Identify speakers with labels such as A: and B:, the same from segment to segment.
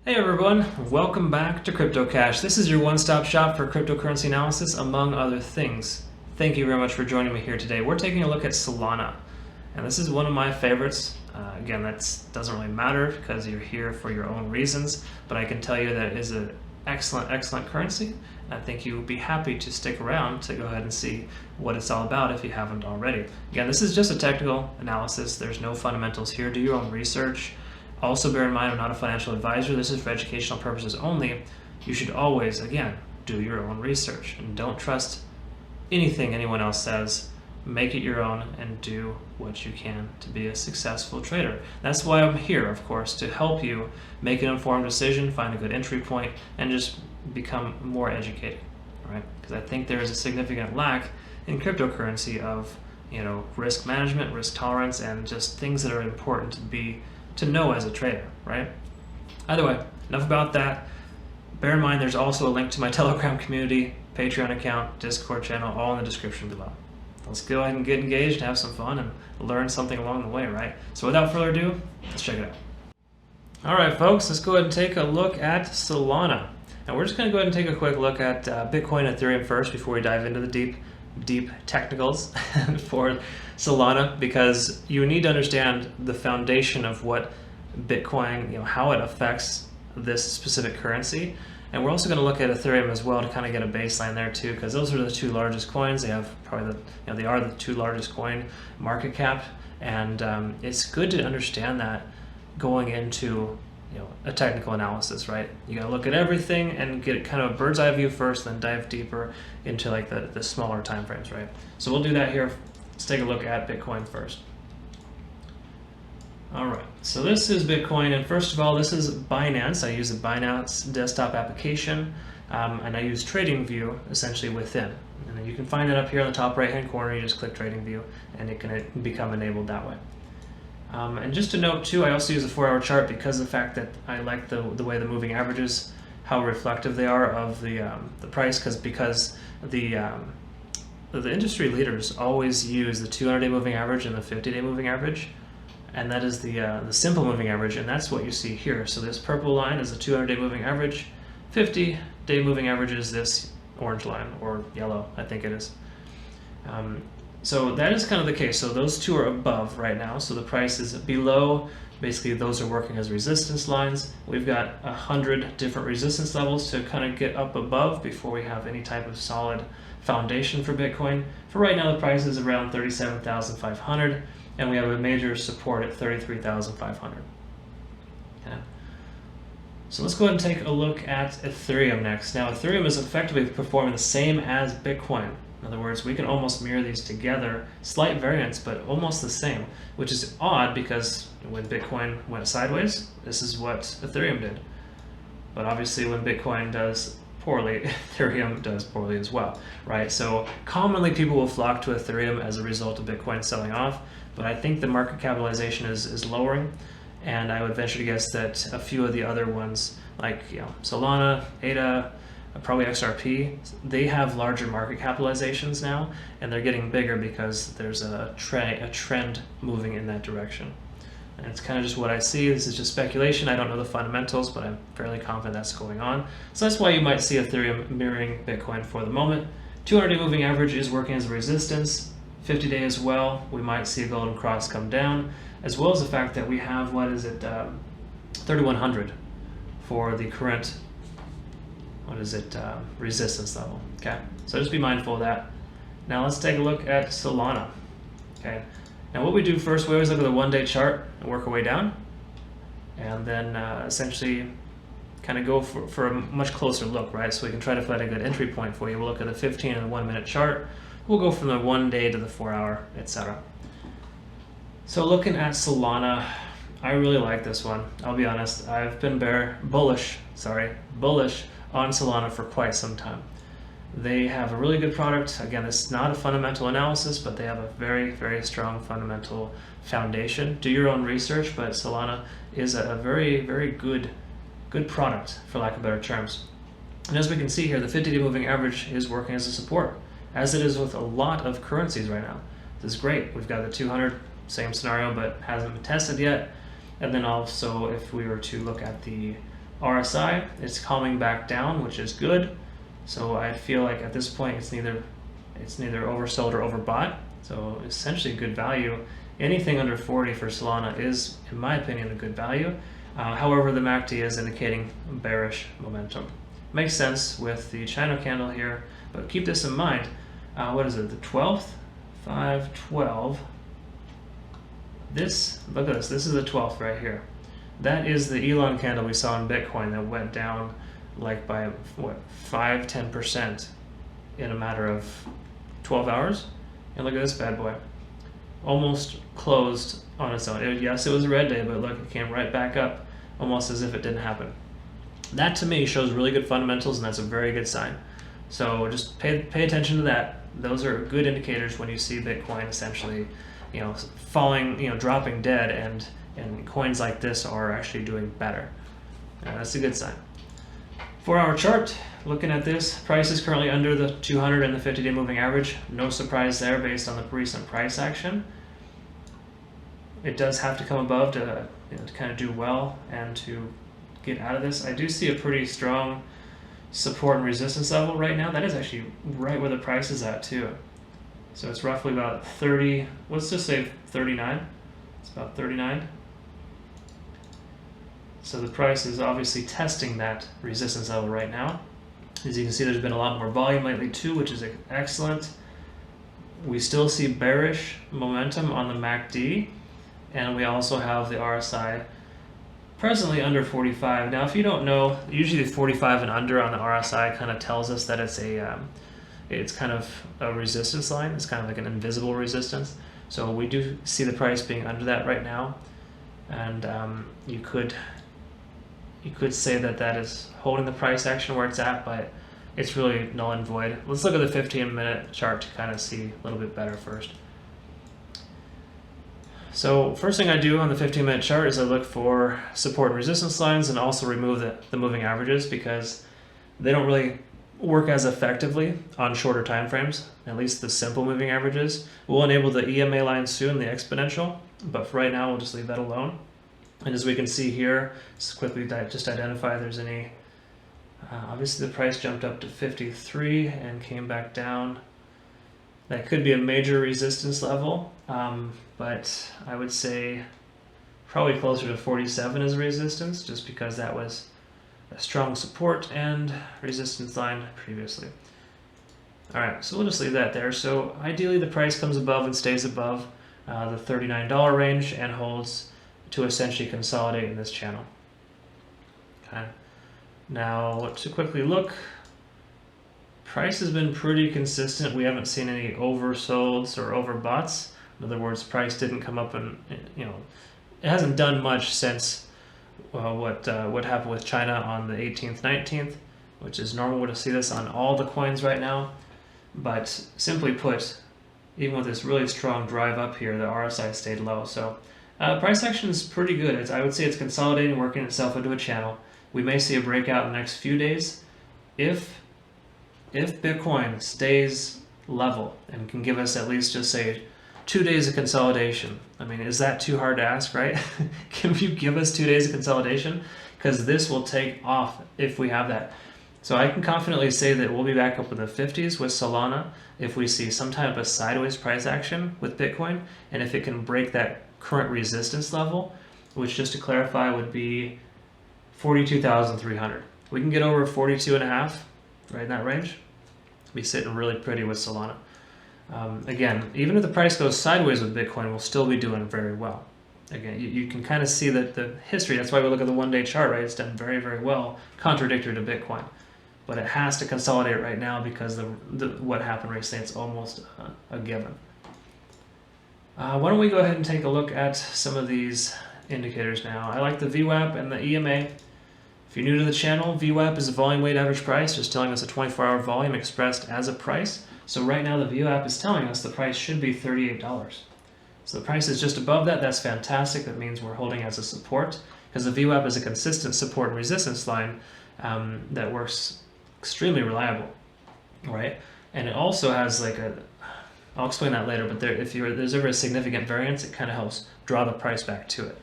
A: Hey everyone, welcome back to Crypto Cash. This is your one-stop shop for cryptocurrency analysis, among other things. Thank you very much for joining me here today. We're taking a look at Solana, and this is one of my favorites. Again, that doesn't really matter because you're here for your own reasons, but I can tell you that it is an excellent currency. I think you would be happy to stick around to go ahead and see what it's all about if you haven't already. Again, this is just a technical analysis. There's no fundamentals here. Do your own research. Also bear in mind, I'm not a financial advisor. This is for educational purposes only. You should always, again, do your own research and don't trust anything anyone else says. Make it your own and do what you can to be a successful trader. That's why I'm here, of course, to help you make an informed decision, find a good entry point, and just become more educated, right? Because I think there is a significant lack in cryptocurrency of, risk management, risk tolerance, and just things that are important to know as a trader, right? Either way, enough about that. Bear in mind, there's also a link to my Telegram community, Patreon account, Discord channel, all in the description below. Let's go ahead and get engaged, have some fun, and learn something along the way, right? So without further ado, let's check it out. All right, folks, let's go ahead and take a look at Solana. And we're just gonna go ahead and take a quick look at Bitcoin and Ethereum first before we dive into the deep technicals for Solana, because you need to understand the foundation of what Bitcoin, how it affects this specific currency. And we're also going to look at Ethereum as well to kind of get a baseline there too, because those are the two largest coins. They have probably they are the two largest coin market cap, and it's good to understand that going into a technical analysis, right? You got to look at everything and get kind of a bird's eye view first, then dive deeper into like the smaller time frames, right? So we'll do that here. Let's take a look at Bitcoin first. All right, so this is Bitcoin, and first of all, this is Binance. I use the Binance desktop application, and I use TradingView essentially within. And you can find it up here on the top right-hand corner. You just click TradingView, and it can become enabled that way. And just to note too, I also use a 4-hour chart because of the fact that I like the way the moving averages, how reflective they are of the price, because the industry leaders always use the 200-day moving average and the 50-day moving average, and that is the simple moving average, and that's what you see here. So this purple line is the 200-day moving average, 50-day moving average is this orange line, or yellow, I think it is. So that is kind of the case. So those two are above right now, so the price is below. Basically, those are working as resistance lines. We've got 100 different resistance levels to kind of get up above before we have any type of solid foundation for Bitcoin. For right now, the price is around 37,500, and we have a major support at 33,500. Okay. So let's go ahead and take a look at Ethereum next. Now, Ethereum is effectively performing the same as Bitcoin. In other words, we can almost mirror these together, slight variance, but almost the same, which is odd because when Bitcoin went sideways, this is what Ethereum did. But obviously when Bitcoin does poorly, Ethereum does poorly as well, right? So commonly people will flock to Ethereum as a result of Bitcoin selling off, but I think the market capitalization is lowering, and I would venture to guess that a few of the other ones, like Solana, ADA, probably XRP, they have larger market capitalizations now, and they're getting bigger because there's a trend moving in that direction. And it's kind of just what I see. This is just speculation. I don't know the fundamentals, but I'm fairly confident that's going on. So that's why you might see Ethereum mirroring Bitcoin for the moment. 200-day moving average is working as a resistance. 50-day as well. We might see a golden cross come down, as well as the fact that we have, 3,100 for the current resistance level. Okay, so just be mindful of that. Now let's take a look at Solana. Okay, now what we do first, we always look at the 1-day chart and work our way down, and then essentially kind of go for a much closer look, right? So we can try to find a good entry point for you. We'll look at the 15 and the 1-minute chart. We'll go from the 1 day to the 4-hour, etc. So looking at Solana, I really like this one. I'll be honest, I've been bullish on Solana for quite some time. They have a really good product. Again, it's not a fundamental analysis, but they have a very, very strong fundamental foundation. Do your own research, but Solana is a very, very good product, for lack of better terms. And as we can see here, the 50-day moving average is working as a support, as it is with a lot of currencies right now. This is great. We've got the 200, same scenario, but hasn't been tested yet. And then also, if we were to look at the RSI, it's calming back down, which is good. So I feel like at this point it's neither oversold or overbought. So essentially good value. Anything under 40 for Solana is, in my opinion, a good value. However, the MACD is indicating bearish momentum. Makes sense with the China candle here, but keep this in mind. What is it? The 12th, 512. Look at this. This is the 12th right here. That is the Elon candle we saw in Bitcoin that went down like by what 5-10% in a matter of 12 hours. And look at this bad boy, almost closed on its own. Yes, it was a red day, but look, it came right back up almost as if it didn't happen. That to me shows really good fundamentals, and that's a very good sign. So just pay attention to that. Those are good indicators when you see Bitcoin essentially, falling, dropping dead, and coins like this are actually doing better. That's a good sign. 4-hour chart, looking at this, price is currently under the 200 and the 50-day moving average. No surprise there based on the recent price action. It does have to come above to kind of do well and to get out of this. I do see a pretty strong support and resistance level right now. That is actually right where the price is at too. So it's roughly about 30, let's just say 39. It's about 39. So the price is obviously testing that resistance level right now. As you can see, there's been a lot more volume lately too, which is excellent. We still see bearish momentum on the MACD, and we also have the RSI presently under 45. Now, if you don't know, usually 45 and under on the RSI kind of tells us that it's kind of a resistance line. It's kind of like an invisible resistance. So we do see the price being under that right now, and you could say that is holding the price action where it's at, but it's really null and void. Let's look at the 15-minute chart to kind of see a little bit better first. So first thing I do on the 15-minute chart is I look for support and resistance lines, and also remove the moving averages, because they don't really work as effectively on shorter time frames. At least the simple moving averages. We'll enable the EMA line soon, the exponential, but for right now we'll just leave that alone. And as we can see here, let's quickly just identify if there's any. Obviously the price jumped up to 53 and came back down. That could be a major resistance level, but I would say probably closer to 47 as a resistance, just because that was a strong support and resistance line previously. All right, so we'll just leave that there. So ideally the price comes above and stays above the $39 range and holds to essentially consolidate in this channel. Okay. Now to quickly look, price has been pretty consistent. We haven't seen any oversolds or overboughts. In other words, price didn't come up and it hasn't done much since what happened with China on the 18th, 19th, which is normal to see this on all the coins right now. But simply put, even with this really strong drive up here, the RSI stayed low. So price action is pretty good. I would say it's consolidating, working itself into a channel. We may see a breakout in the next few days if Bitcoin stays level and can give us at least just say 2 days of consolidation. I mean, is that too hard to ask, right? Can you give us 2 days of consolidation? Because this will take off if we have that. So I can confidently say that we'll be back up in the 50s with Solana if we see some type of sideways price action with Bitcoin, and if it can break that current resistance level, which just to clarify would be 42,300. We can get over 42.5, right in that range. Be sitting really pretty with Solana. Again, even if the price goes sideways with Bitcoin, we'll still be doing very well. Again, you can kind of see that the history, that's why we look at the one-day chart, right? It's done very, very well, contradictory to Bitcoin. But it has to consolidate right now because what happened recently, it's almost a given. Why don't we go ahead and take a look at some of these indicators now. I like the VWAP and the EMA. If you're new to the channel, VWAP is a volume weighted average price, just telling us a 24-hour volume expressed as a price. So right now the VWAP is telling us the price should be $38. So the price is just above that. That's fantastic. That means we're holding as a support, because the VWAP is a consistent support and resistance line that works extremely reliable, right? And it also has like I'll explain that later, but if there's ever a significant variance, it kind of helps draw the price back to it.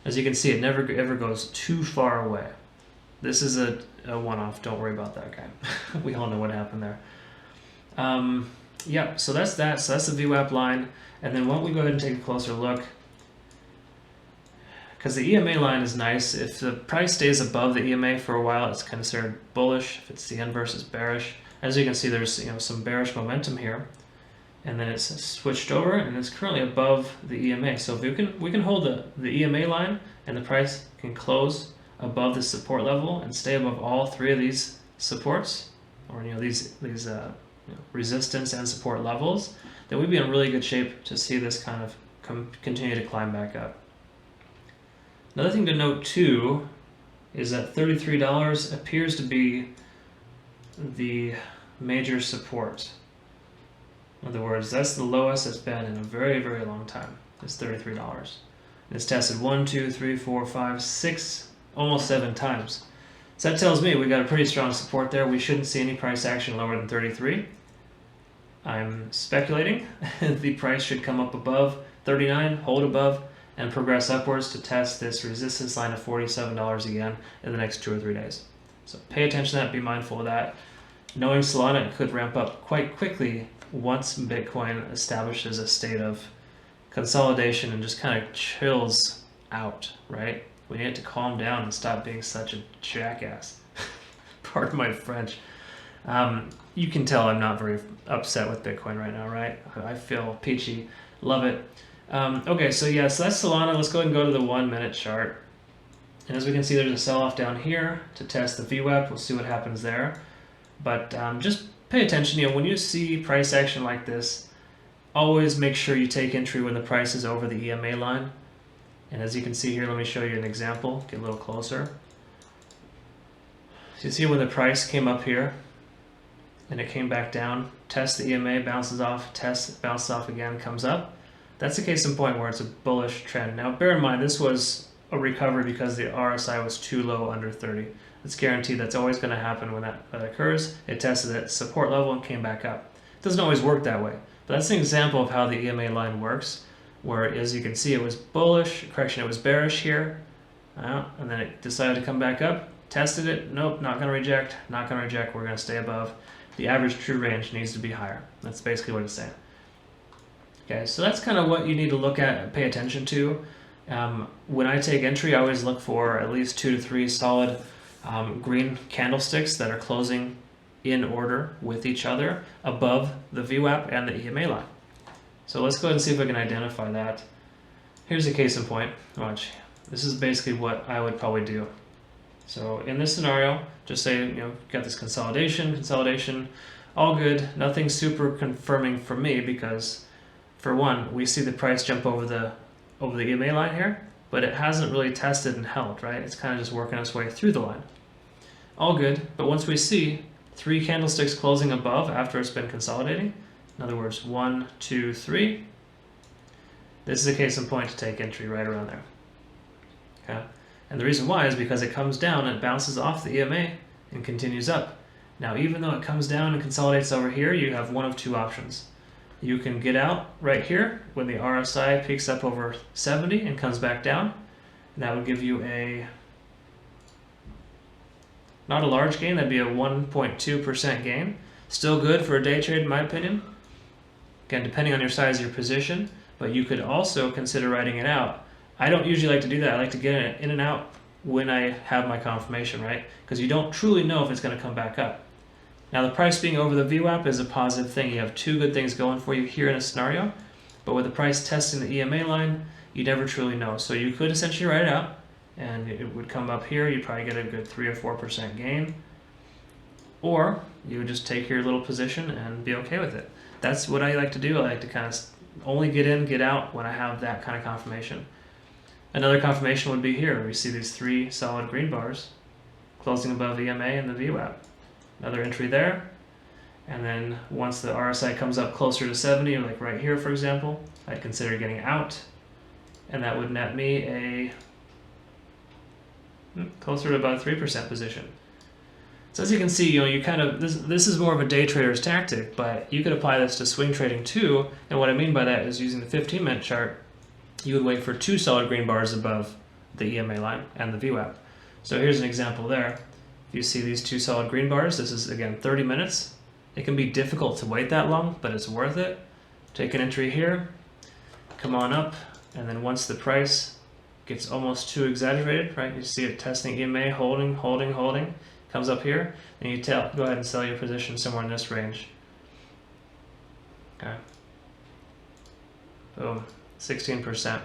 A: As you can see, it never ever goes too far away. This is a one-off. Don't worry about that guy. We all know what happened there. Yeah, so that's that. So that's the VWAP line. And then why don't we go ahead and take a closer look? Because the EMA line is nice. If the price stays above the EMA for a while, it's considered bullish. If it's the inverse, it's bearish. As you can see, there's some bearish momentum here. And then it's switched over, and it's currently above the EMA. So if we can hold the EMA line, and the price can close above the support level and stay above all three of these supports, or these resistance and support levels, then we'd be in really good shape to see this kind of continue to climb back up. Another thing to note too is that $33 appears to be the major support. In other words, that's the lowest it's been in a very, very long time. It's $33. And it's tested 1, 2, 3, 4, 5, 6, almost 7 times. So that tells me we got a pretty strong support there. We shouldn't see any price action lower than 33. I'm speculating the price should come up above 39, hold above, and progress upwards to test this resistance line of $47 again in the next 2 or 3 days. So pay attention to that, be mindful of that. Knowing Solana, it could ramp up quite quickly once Bitcoin establishes a state of consolidation and just kind of chills out, right? We need it to calm down and stop being such a jackass. Pardon my French. You can tell I'm not very upset with Bitcoin right now, right? I feel peachy. Love it. Okay, so yeah, so that's Solana. Let's go ahead and go to the 1 minute chart. And as we can see, there's a sell-off down here to test the VWAP. We'll see what happens there. But just pay attention. When you see price action like this, always make sure you take entry when the price is over the EMA line. And as you can see here, let me show you an example. Get a little closer. So you see when the price came up here, and it came back down, test the EMA, bounces off, test, bounces off again, comes up. That's a case in point where it's a bullish trend. Now bear in mind, this was a recovery because the RSI was too low under 30. It's guaranteed that's always going to happen when that occurs. It tested its support level and came back up. It doesn't always work that way, but that's an example of how the EMA line works, where as you can see it was bullish, correction, it was bearish here, and then it decided to come back up, tested it, nope, not going to reject, not going to reject, we're going to stay above. The average true range needs to be higher. That's basically what it's saying. Okay, so that's kind of what you need to look at and pay attention to. When I take entry, I always look for at least 2 to 3 solid green candlesticks that are closing in order with each other above the VWAP and the EMA line. So let's go ahead and see if we can identify that. Here's a case in point. Watch. This is basically what I would probably do. So in this scenario, just say, got this consolidation, all good, nothing super confirming for me because, for one, we see the price jump over the EMA line here, but it hasn't really tested and held, right? It's kind of just working its way through the line. All good, but once we see 3 candlesticks closing above after it's been consolidating, in other words, 1, 2, 3, this is a case in point to take entry right around there. Okay? And the reason why is because it comes down and bounces off the EMA and continues up. Now, even though it comes down and consolidates over here, you have one of 2 options. You can get out right here when the RSI peaks up over 70 and comes back down. And that would give you not a large gain, that'd be a 1.2% gain. Still good for a day trade in my opinion. Again, depending on your size of your position, but you could also consider writing it out. I don't usually like to do that. I like to get it in and out when I have my confirmation, right? Because you don't truly know if it's going to come back up. Now, the price being over the VWAP is a positive thing. You have 2 good things going for you here in a scenario, but with the price testing the EMA line, you never truly know. So you could essentially write it out, and it would come up here. You'd probably get a good 3 or 4% gain, or you would just take your little position and be okay with it. That's what I like to do. I like to kind of only get in, get out when I have that kind of confirmation. Another confirmation would be here. We see these 3 solid green bars closing above EMA and the VWAP. Another entry there. And then once the RSI comes up closer to 70, like right here, for example, I'd consider getting out. And that would net me a closer to about a 3% position. So as you can see, you kind of, this is more of a day trader's tactic, but you could apply this to swing trading too. And what I mean by that is using the 15-minute chart, you would wait for 2 solid green bars above the EMA line and the VWAP. So here's an example there. If you see these two solid green bars, this is again 30 minutes. It can be difficult to wait that long, but it's worth it. Take an entry here, come on up, and then once the price gets almost too exaggerated, right? You see it testing EMA, holding, comes up here, and you go ahead and sell your position somewhere in this range. Okay. Boom, 16%.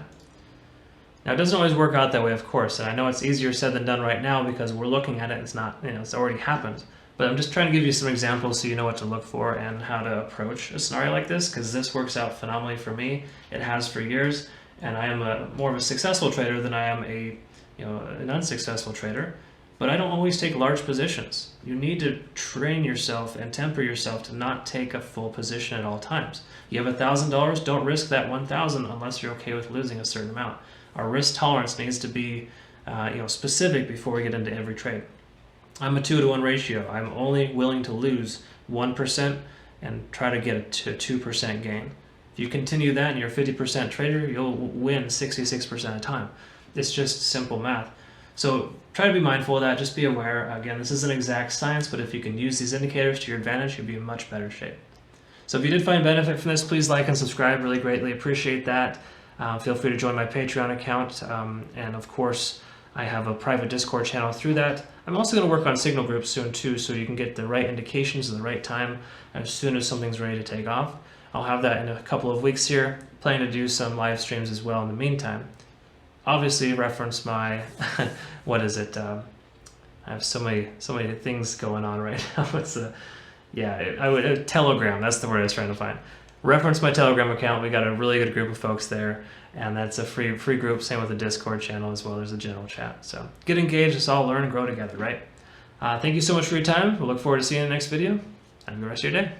A: Now it doesn't always work out that way, of course, and I know it's easier said than done right now because we're looking at it, it's not, it's already happened. But I'm just trying to give you some examples so you know what to look for and how to approach a scenario like this, because this works out phenomenally for me. It has for years, and I am more of a successful trader than I am an unsuccessful trader. But I don't always take large positions. You need to train yourself and temper yourself to not take a full position at all times. You have $1,000, don't risk that 1,000 unless you're okay with losing a certain amount. Our risk tolerance needs to be specific before we get into every trade. I'm a 2-to-1 ratio. I'm only willing to lose 1% and try to get a 2% gain. If you continue that and you're a 50% trader, you'll win 66% of the time. It's just simple math. So try to be mindful of that. Just be aware. Again, this isn't exact science, but if you can use these indicators to your advantage, you'll be in much better shape. So if you did find benefit from this, please like and subscribe. Really greatly appreciate that. Feel free to join my Patreon account. And of course, I have a private Discord channel through that. I'm also going to work on signal groups soon too, so you can get the right indications at the right time as soon as something's ready to take off. I'll have that in a couple of weeks here. Planning to do some live streams as well in the meantime. Obviously reference my, what is it? I have so many things going on right now. It's Telegram, that's the word I was trying to find. Reference my Telegram account. We got a really good group of folks there, and that's a free group. Same with the Discord channel as well. There's a general chat. So get engaged. Let's all learn and grow together, right? Thank you so much for your time. We'll look forward to seeing you in the next video. Have a good rest of your day.